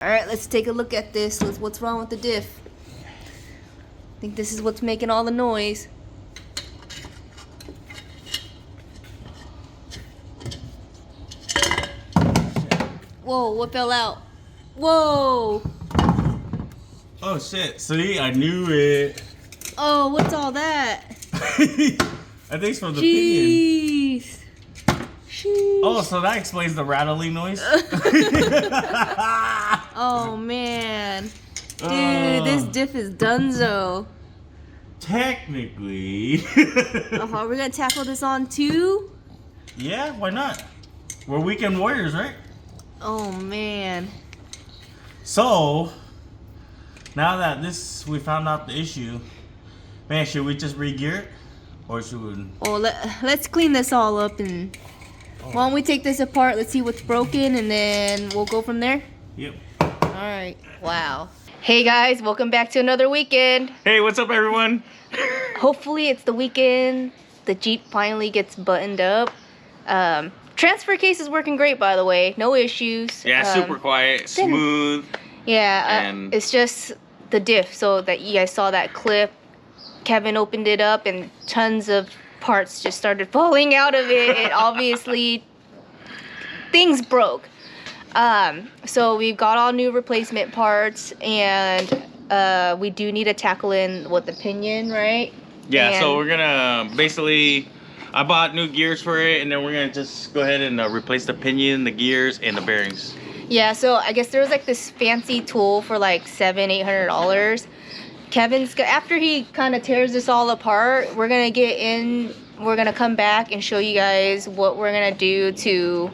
Alright, let's take a look at this. What's wrong with the diff? I think this is what's making all the noise. Whoa, what fell out? Whoa! Oh shit, see, I knew it. Oh, what's all that? I think it's from the pinion. Jeez. Sheesh. Oh, so that explains the rattling noise? Oh man. Dude, this diff is donezo. Technically. We're gonna tackle this on too? Yeah, why not? We're weekend warriors, right? Oh man. So, now that we found out the issue, man, should we just re-gear it? Or should we? Well, let's clean this all up and why don't we take this apart, let's see what's broken, and then we'll go from there? Yep. Alright, wow. Hey guys, welcome back to another weekend. Hey, what's up everyone? Hopefully it's the weekend. The Jeep finally gets buttoned up. Transfer case is working great, by the way. No issues. Yeah, super quiet, smooth. Yeah, it's just the diff. So that you guys saw that clip. Kevin opened it up and tons of parts just started falling out of it. It obviously, things broke. So we've got all new replacement parts, and we do need to tackle in with the pinion, right? Yeah, and so we're gonna basically, I bought new gears for it, and then we're gonna just go ahead and replace the pinion, the gears, and the bearings. Yeah, so I guess there was like this fancy tool for like $700-800. Kevin's, after he kind of tears this all apart, we're gonna get in, we're gonna come back and show you guys what we're gonna do to,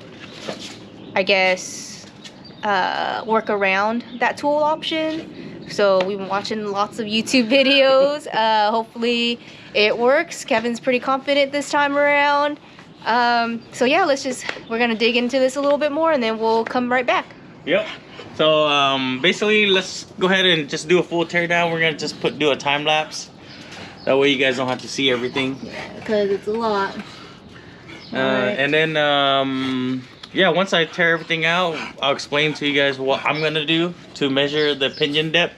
I guess, work around that tool option. So we've been watching lots of YouTube videos. Hopefully it works. Kevin's pretty confident this time around. So yeah, we're gonna dig into this a little bit more and then we'll come right back. Yep. So basically, let's go ahead and just do a full teardown. We're gonna just do a time lapse. That way you guys don't have to see everything. Yeah, because it's a lot. Right. And then yeah, once I tear everything out, I'll explain to you guys what I'm gonna do to measure the pinion depth.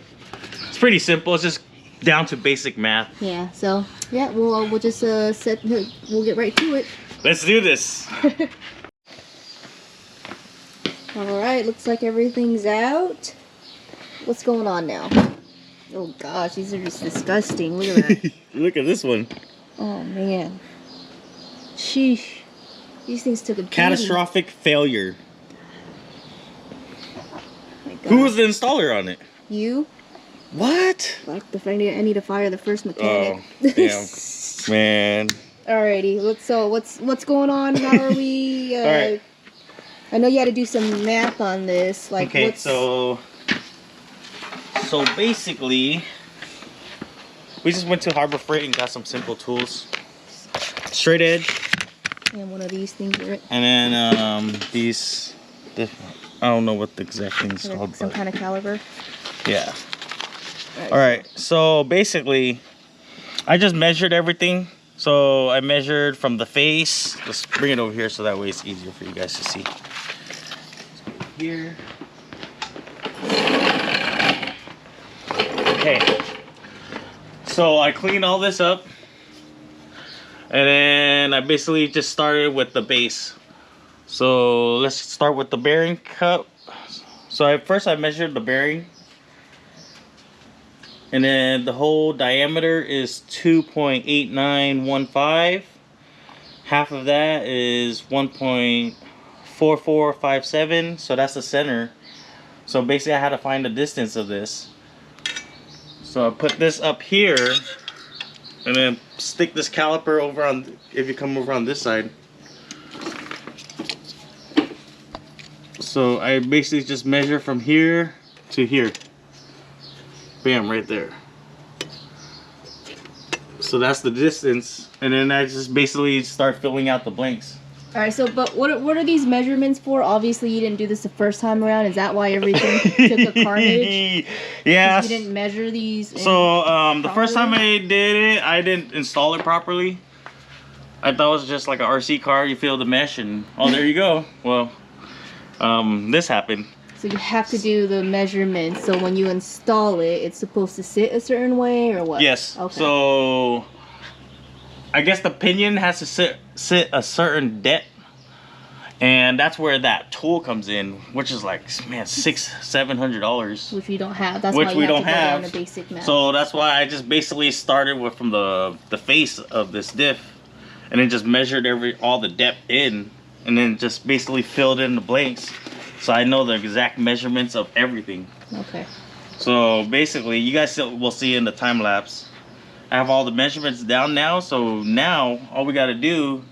It's pretty simple. It's just down to basic math. Yeah. So yeah, we'll just we'll get right to it. Let's do this. All right. Looks like everything's out. What's going on now? Oh gosh, these are just disgusting. Look at that. Look at this one. Oh man. Sheesh. These things took a beating. Catastrophic failure. Oh my God. Who was the installer on it? You? What? Like I need to fire the first mechanic. Oh, damn. Man. Alrighty. What's going on? How are we? All right. I know you had to do some math on this. Like, okay, so basically, we just went to Harbor Freight and got some simple tools. Straight edge. And one of these things are it. And then these, I don't know what the exact thing is called. Some kind of caliber. Yeah. All right. So basically, I just measured everything. So I measured from the face. Let's bring it over here so that way it's easier for you guys to see. Here. Okay. So I cleaned all this up. And then I basically just started with the base. So let's start with the bearing cup. So first I measured the bearing. And then the whole diameter is 2.8915. Half of that is 1.4457. So that's the center. So basically I had to find the distance of this. So I put this up here. And then stick this caliper over on, if you come over on this side. So I basically just measure from here to here. Bam, right there. So that's the distance. And then I just basically start filling out the blanks. Alright, so but what are these measurements for? Obviously you didn't do this the first time around. Is that why everything took a carnage? Yeah. You didn't measure these? So the first time I did it, I didn't install it properly. I thought it was just like an RC car. You feel the mesh and oh, there you go. Well, this happened. So you have to do the measurements. So when you install it, it's supposed to sit a certain way or what? Yes. Okay. So I guess the pinion has to sit a certain depth, and that's where that tool comes in, which is like, man, $600-700. Which we don't have. That's which why you we have don't to go have. down to basic math. So that's why I just basically started with from the face of this diff, and then just measured all the depth in, and then just basically filled in the blanks, so I know the exact measurements of everything. Okay. So basically, you guys will see in the time lapse, I have all the measurements down now. So now all we got to do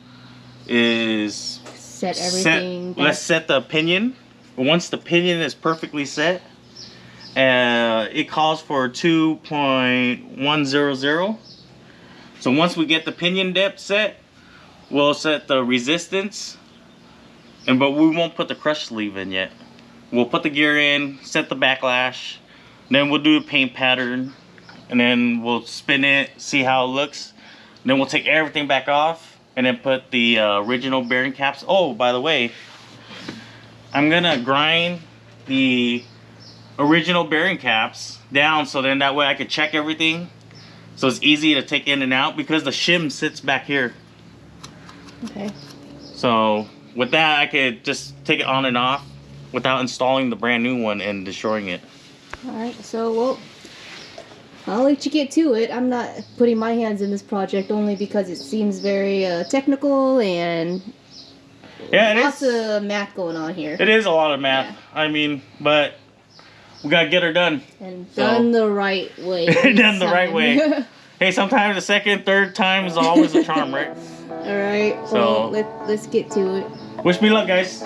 is set everything. Let's set the pinion. Once the pinion is perfectly set, it calls for 2.100. So once we get the pinion depth set, we'll set the resistance, but we won't put the crush sleeve in yet. We'll put the gear in, set the backlash, then we'll do a paint pattern, and then we'll spin it, see how it looks. Then we'll take everything back off and then put the original bearing caps. Oh, by the way, I'm gonna grind the original bearing caps down, so then that way I could check everything, so it's easy to take in and out, because the shim sits back here. Okay. So with that, I could just take it on and off without installing the brand new one and destroying it. Alright, so well, I'll let you get to it. I'm not putting my hands in this project only because it seems very technical and yeah, lots of math going on here. It is a lot of math. Yeah. I mean, but we gotta get her done. And done the right way. Done the right way. Hey, sometimes the second, third time is always a charm, right? Alright, so well, let's get to it. Wish me luck, guys.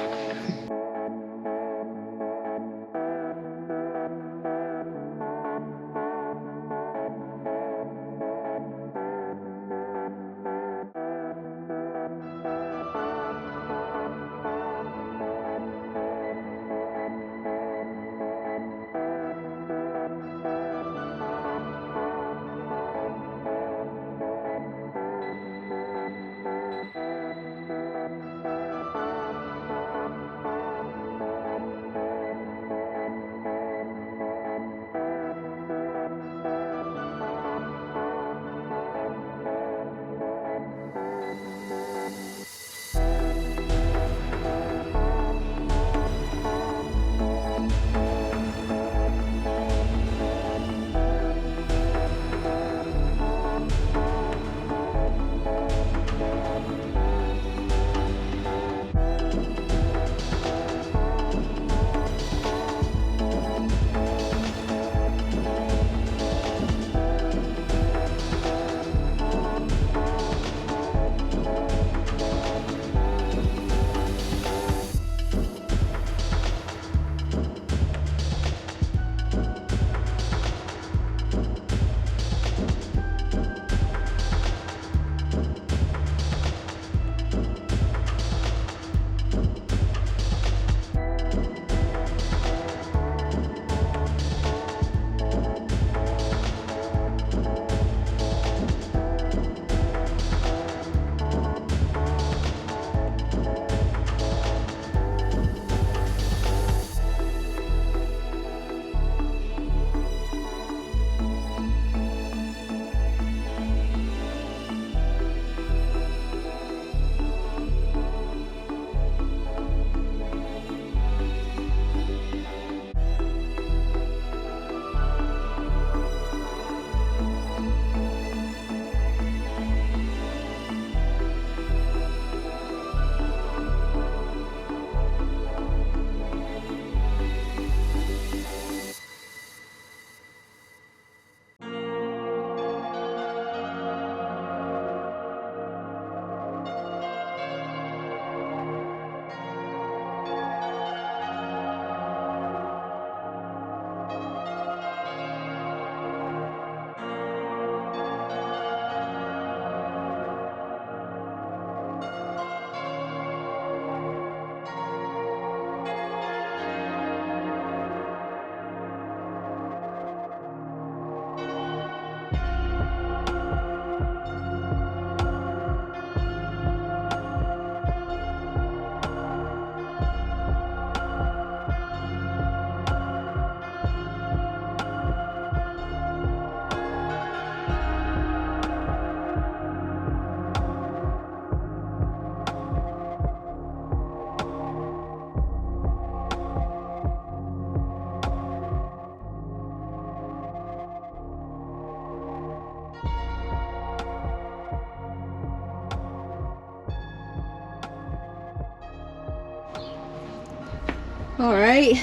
All right.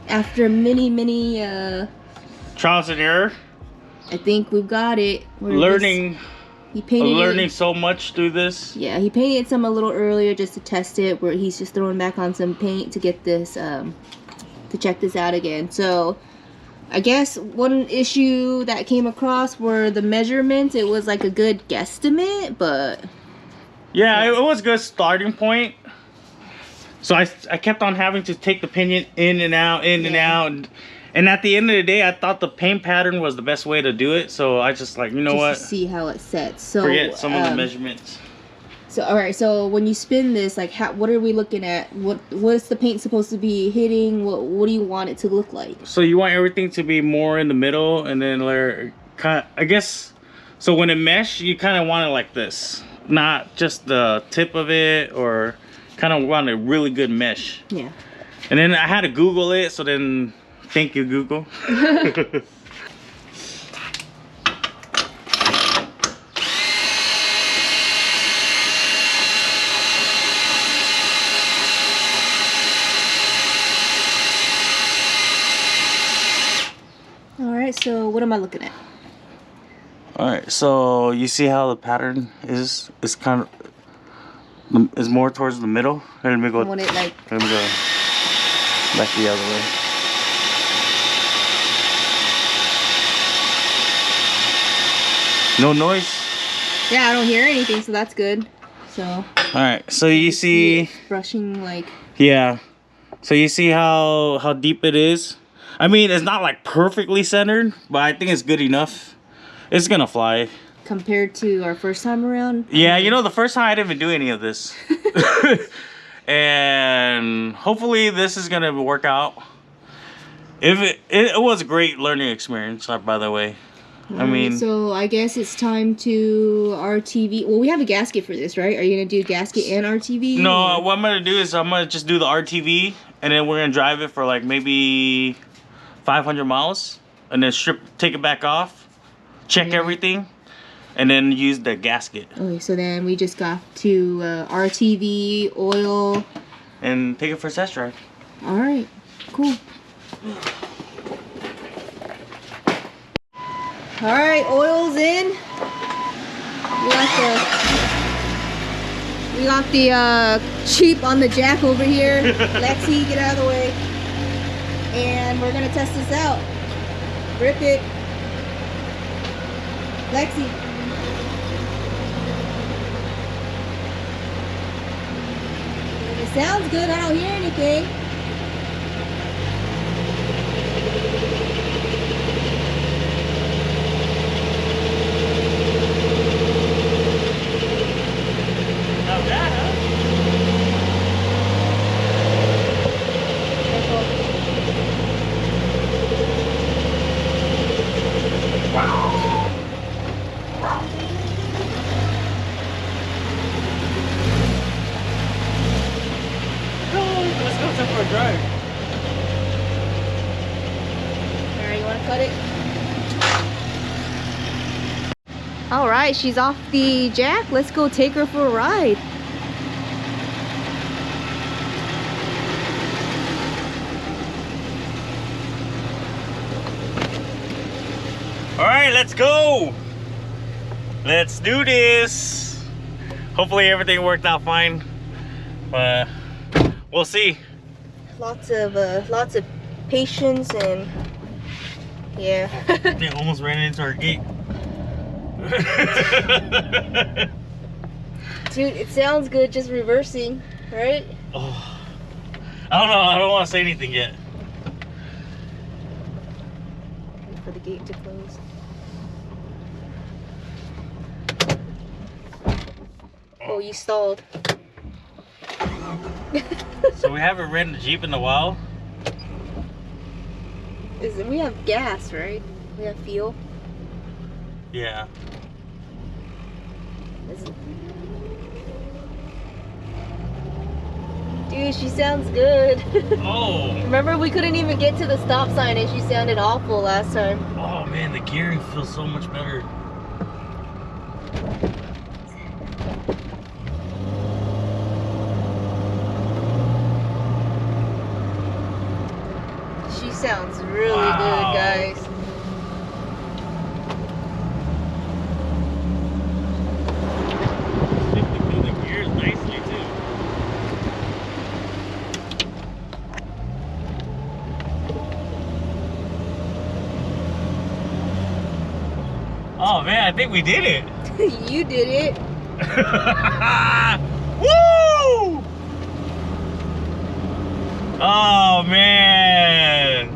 After many trials and error, I think we've got it. He painted learning it. so much through this. Yeah, he painted some a little earlier just to test it, where he's just throwing back on some paint to get this, to check this out again. So, I guess one issue that came across were the measurements. It was like a good guesstimate, but... Yeah, it was a good starting point. So I kept on having to take the pinion in and out, and out. And at the end of the day, I thought the paint pattern was the best way to do it. So I just like, you know what? To see how it sets. So forget some of the measurements. So all right, so when you spin this, like, what are we looking at? What's the paint supposed to be hitting? What do you want it to look like? So you want everything to be more in the middle, and then I guess. So when it mesh, you kind of want it like this, not just the tip of it, or kind of want a really good mesh. Yeah. And then I had to Google it, so then. Thank you, Google. All right, so what am I looking at? All right, so you see how the pattern is kind of is more towards the middle. Let me go. I want it like. Let me go back the other way. No noise? Yeah, I don't hear anything, so that's good. So. Alright, so you see it's brushing like. Yeah. So you see how deep it is? I mean, it's not like perfectly centered, but I think it's good enough. It's gonna fly. Compared to our first time around? Yeah, you know, the first time I didn't even do any of this. And hopefully this is gonna work out. If it was a great learning experience, by the way. I mean, so I guess it's time to RTV. Well, we have a gasket for this, right? Are you gonna do gasket and RTV? No, what I'm gonna do is I'm gonna just do the RTV, and then we're gonna drive it for like maybe 500 miles, and then take it back off, check everything, and then use the gasket. Okay, so then we just got to RTV, oil, and take it for a test drive. All right, cool. All right, oil's in. We got the Jeep on the jack over here. Lexi, get out of the way. And we're gonna test this out. Rip it. Lexi. It sounds good, I don't hear anything. Drive. Alright, you want to cut it? Alright, she's off the jack. Let's go take her for a ride. Alright, let's go. Let's do this. Hopefully everything worked out fine. But we'll see. Lots of patience and yeah. They almost ran into our gate. Dude, it sounds good just reversing, right? Oh, I don't know. I don't want to say anything yet. Wait for the gate to close. Oh, you stalled. So we haven't ridden the Jeep in a while. We have gas, right? We have fuel. Yeah. Dude, she sounds good. Oh. Remember, we couldn't even get to the stop sign and she sounded awful last time. Oh man, the gearing feels so much better. sounds really Wow. good, guys. Shifting through the gears nicely too. Oh man, I think we did it. You did it. Woo! Oh man.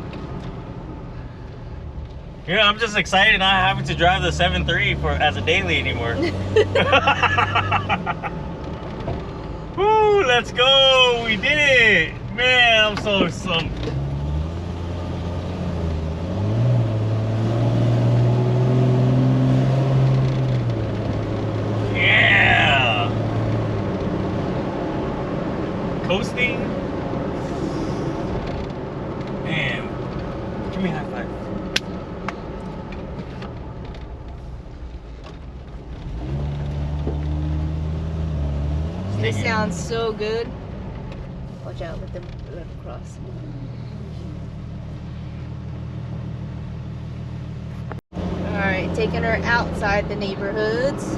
Yeah, I'm just excited not having to drive the 7.3 for as a daily anymore. Woo, let's go. We did it. Man, I'm so yeah. Coasting. Man, give me a high five. It sounds so good. Watch out, let them cross. Alright, taking her outside the neighborhoods.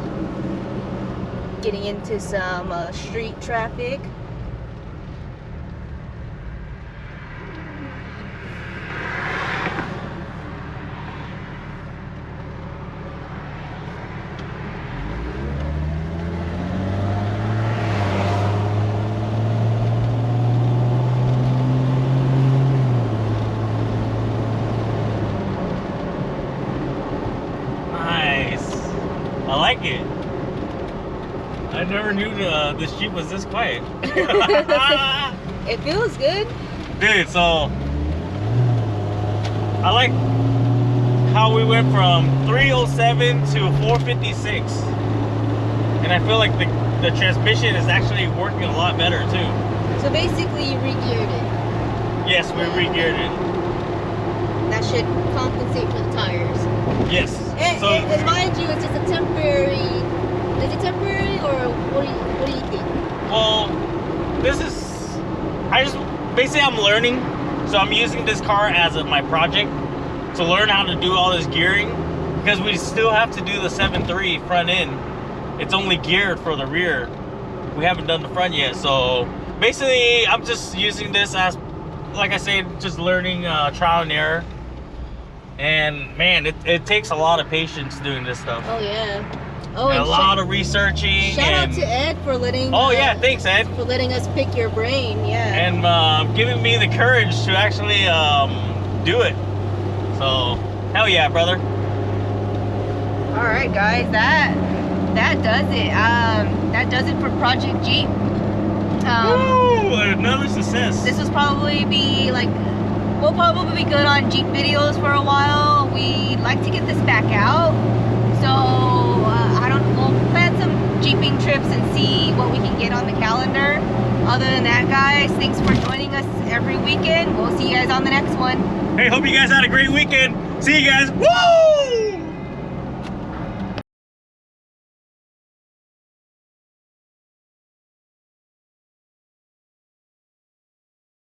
Getting into some street traffic. I like it. I never knew this Jeep was this quiet. It feels good. Dude, so I like how we went from 307 to 456. And I feel like the transmission is actually working a lot better too. So basically you re-geared it. Yes, we re-geared it. That should compensate for the tires. Yes. And mind you, it's just a temporary. Is it temporary or what do you think? Well, basically I'm learning, so I'm using this car as my project to learn how to do all this gearing, because we still have to do the 7.3 front end. It's only geared for the rear. We haven't done the front yet, so basically I'm just using this as, like I said, just learning trial and error. And man, it takes a lot of patience doing this stuff. Oh yeah. Oh, and a lot of researching. Shout out to Ed for letting. Oh yeah, thanks Ed. For letting us pick your brain, yeah. And giving me the courage to actually do it. So hell yeah, brother. All right, guys, that does it. That does it for Project Jeep. Woo! Another success. This will probably be like. We'll probably be good on Jeep videos for a while. We like to get this back out. So, we'll plan some Jeeping trips and see what we can get on the calendar. Other than that, guys, thanks for joining us every weekend. We'll see you guys on the next one. Hey, hope you guys had a great weekend. See you guys. Woo!